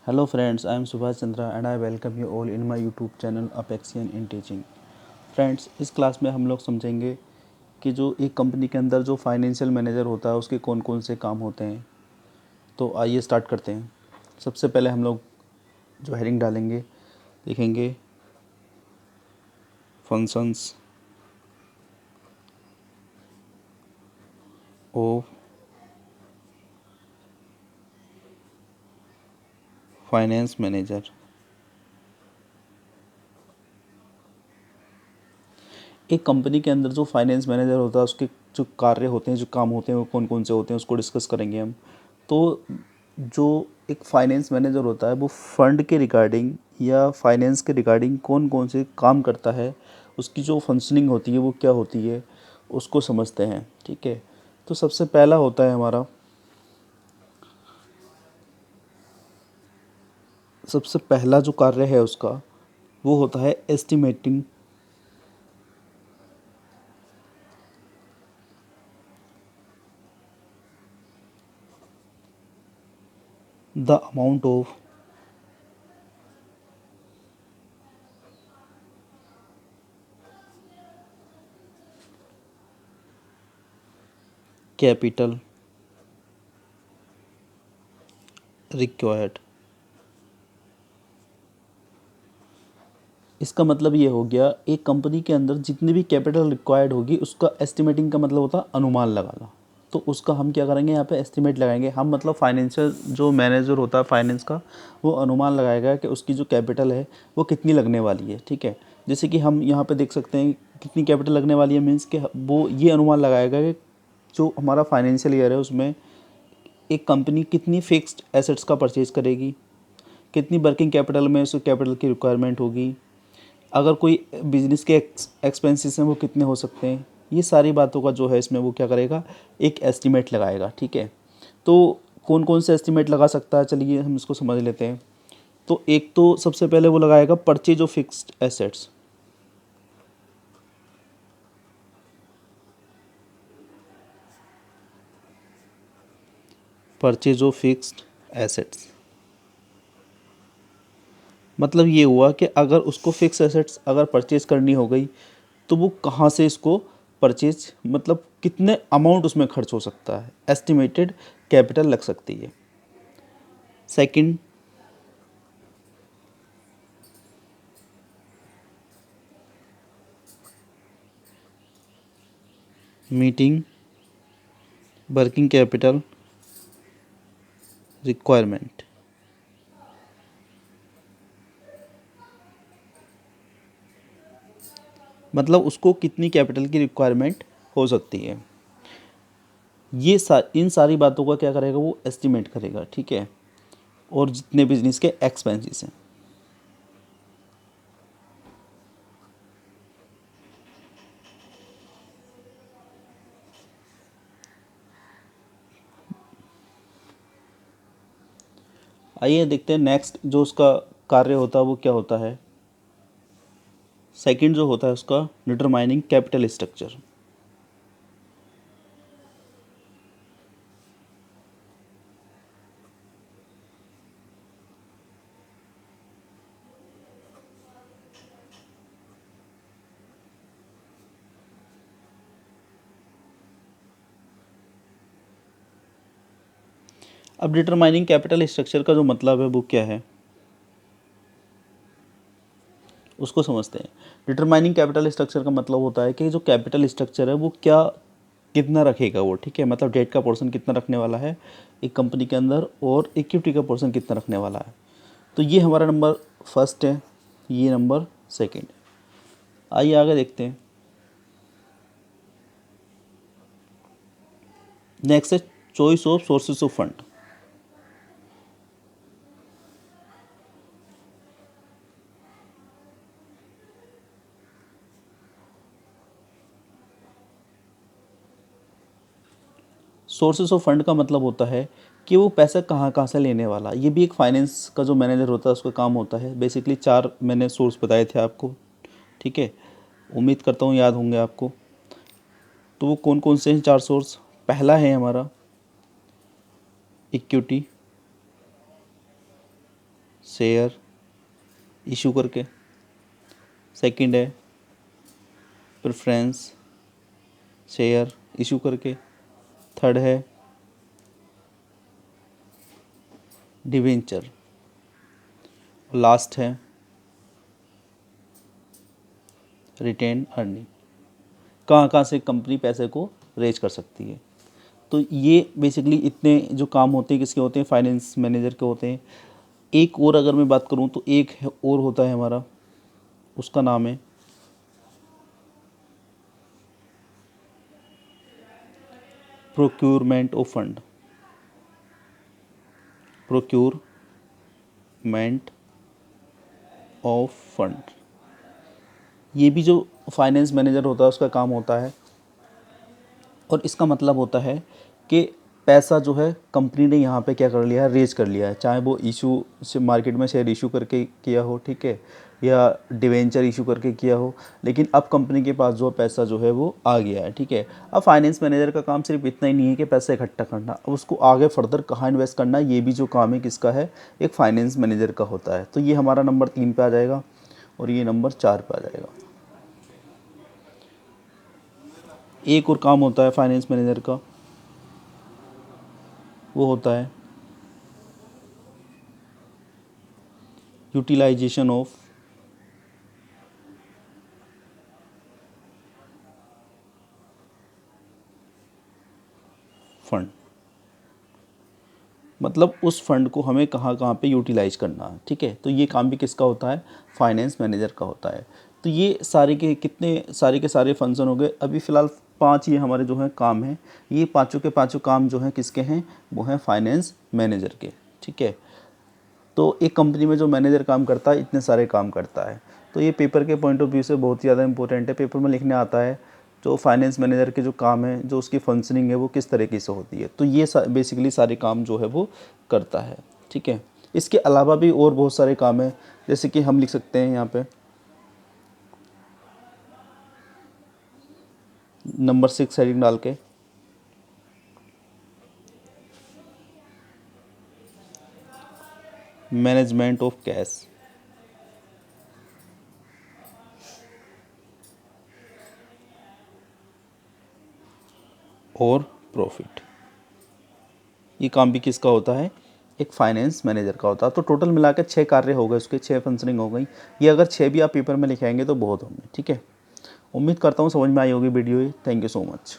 Hello friends, I am Subhash Chandra and I welcome you all in my YouTube channel Apexian in Teaching। Friends, इस class में हम लोग समझेंगे कि जो एक कंपनी के अंदर जो फाइनेंशियल मैनेजर होता है उसके कौन कौन से काम होते हैं। तो आइए स्टार्ट करते हैं। सबसे पहले हम लोग जो हेडिंग डालेंगे देखेंगे फंक्शंस ऑफ फाइनेंस मैनेजर। एक कंपनी के अंदर जो फाइनेंस मैनेजर होता है उसके जो कार्य होते हैं, जो काम होते हैं, वो कौन कौन से होते हैं उसको डिस्कस करेंगे हम। तो जो एक फाइनेंस मैनेजर होता है वो फंड के रिगार्डिंग या फाइनेंस के रिगार्डिंग कौन कौन से काम करता है, उसकी जो फंक्शनिंग होती है वो क्या होती है, उसको समझते हैं। ठीक है, तो सबसे पहला होता है हमारा, सबसे पहला जो कार्य है उसका वो होता है estimating the amount of capital required. इसका मतलब ये हो गया, एक कंपनी के अंदर जितनी भी कैपिटल रिक्वायर्ड होगी उसका एस्टिमेटिंग का मतलब होता है अनुमान लगाना। तो उसका हम क्या करेंगे, यहाँ पे एस्टिमेट लगाएंगे हम, मतलब फाइनेंशियल जो मैनेजर होता है फाइनेंस का वो अनुमान लगाएगा कि उसकी जो कैपिटल है वो कितनी लगने वाली है। ठीक है, जैसे कि हम यहाँ पे देख सकते हैं कितनी कैपिटल लगने वाली है, मीन्स कि वो ये अनुमान लगाएगा कि जो हमारा फाइनेंशियल ईयर है उसमें एक कंपनी कितनी फिक्स्ड एसेट्स का परचेज करेगी, कितनी वर्किंग कैपिटल में उस कैपिटल की रिक्वायरमेंट होगी, अगर कोई बिजनेस के एक्सपेंसेस हैं वो कितने हो सकते हैं। ये सारी बातों का जो है इसमें वो क्या करेगा, एक एस्टीमेट लगाएगा। ठीक है, तो कौन कौन से एस्टीमेट लगा सकता है, चलिए हम इसको समझ लेते हैं। तो एक तो सबसे पहले वो लगाएगा purchase of fixed assets. Purchase of fixed assets मतलब ये हुआ कि अगर उसको फिक्स एसेट्स अगर परचेज करनी हो गई तो वो कहाँ से इसको परचेज, मतलब कितने अमाउंट उसमें खर्च हो सकता है, एस्टिमेटेड कैपिटल लग सकती है। Second, meeting working capital requirement. मतलब उसको कितनी कैपिटल की रिक्वायरमेंट हो सकती है। इन सारी बातों का क्या करेगा, वो एस्टिमेट करेगा। ठीक है, और जितने बिजनेस के एक्सपेंसेस हैं। आइए देखते हैं नेक्स्ट जो उसका कार्य होता है वो क्या होता है। सेकंड जो होता है उसका डिटरमाइनिंग कैपिटल स्ट्रक्चर। अब डिटरमाइनिंग कैपिटल स्ट्रक्चर का जो मतलब है वो क्या है उसको समझते हैं। डिटरमाइनिंग कैपिटल स्ट्रक्चर का मतलब होता है कि जो कैपिटल स्ट्रक्चर है वो क्या कितना रखेगा वो। ठीक है, मतलब डेट का पोर्शन कितना रखने वाला है एक कंपनी के अंदर और इक्विटी का पोर्शन कितना रखने वाला है। तो ये हमारा नंबर फर्स्ट है, ये नंबर सेकंड। आइए आगे देखते हैं। नेक्स्ट है choice of sources of fund. Sources of fund का मतलब होता है कि वो पैसा कहाँ कहाँ से लेने वाला। ये भी एक फाइनेंस का जो मैनेजर होता है उसका काम होता है। बेसिकली चार मैंने सोर्स बताए थे आपको। ठीक है, उम्मीद करता हूँ याद होंगे आपको। तो वो कौन कौन से हैं चार सोर्स। पहला है हमारा इक्विटी, शेयर इशू करके, सेकंड है प्रेफरेंस शेयर इशू करके, थर्ड है डिवेंचर, लास्ट है रिटेन अर्निंग। कहाँ कहाँ से कंपनी पैसे को रेज कर सकती है। तो ये बेसिकली इतने जो काम होते हैं किसके होते हैं, फाइनेंस मैनेजर के होते हैं। एक और अगर मैं बात करूँ तो एक और होता है हमारा, उसका नाम है procurement of fund. Procurement of fund, ये भी जो फाइनेंस मैनेजर होता है उसका काम होता है। और इसका मतलब होता है कि पैसा जो है कंपनी ने यहाँ पे क्या कर लिया है, रेज कर लिया है, चाहे वो इशू से मार्केट में शेयर इशू करके किया हो, ठीक है, या डिवेंचर इशू करके किया हो, लेकिन अब कंपनी के पास जो पैसा जो है वो आ गया है, ठीक है। अब फाइनेंस मैनेजर का काम सिर्फ इतना ही नहीं है कि पैसा इकट्ठा करना, अब उसको आगे फर्दर कहाँ इन्वेस्ट करना, ये भी जो काम है किसका है, एक फाइनेंस मैनेजर का होता है। तो ये हमारा नंबर 3 पे आ जाएगा और ये नंबर 4 पे आ जाएगा। एक और काम होता है फाइनेंस मैनेजर का, वो होता है यूटिलाइजेशन ऑफ फंड। मतलब उस फंड को हमें कहाँ कहाँ पे यूटिलाइज करना है, ठीक है। तो ये काम भी किसका होता है, फाइनेंस मैनेजर का होता है। तो ये सारे के सारे फंक्शन हो गए। अभी फ़िलहाल 5 ये हमारे जो हैं काम हैं, ये पाँचों के पाँचों काम जो हैं किसके हैं, वो हैं फाइनेंस मैनेजर के, ठीक है। तो एक कंपनी में जो मैनेजर काम करता है इतने सारे काम करता है। तो ये पेपर के पॉइंट ऑफ व्यू से बहुत ही ज़्यादा इंपॉर्टेंट है। पेपर में लिखने आता है जो फाइनेंस मैनेजर के जो काम है, जो उसकी फंक्शनिंग है वो किस तरीके से होती है। तो ये बेसिकली सारे काम जो है वो करता है, ठीक है। इसके अलावा भी और बहुत सारे काम हैं, जैसे कि हम लिख सकते हैं यहाँ पे नंबर 6 हेडिंग डाल के, मैनेजमेंट ऑफ कैश और प्रॉफिट। ये काम भी किसका होता है, एक फाइनेंस मैनेजर का होता है। तो टोटल मिला के 6 कार्य हो गए, उसके 6 फंक्शनिंग हो गई। ये अगर 6 भी आप पेपर में लिखाएंगे तो बहुत होंगे, ठीक है। उम्मीद करता हूँ समझ में आई होगी वीडियो ये। Thank you so much.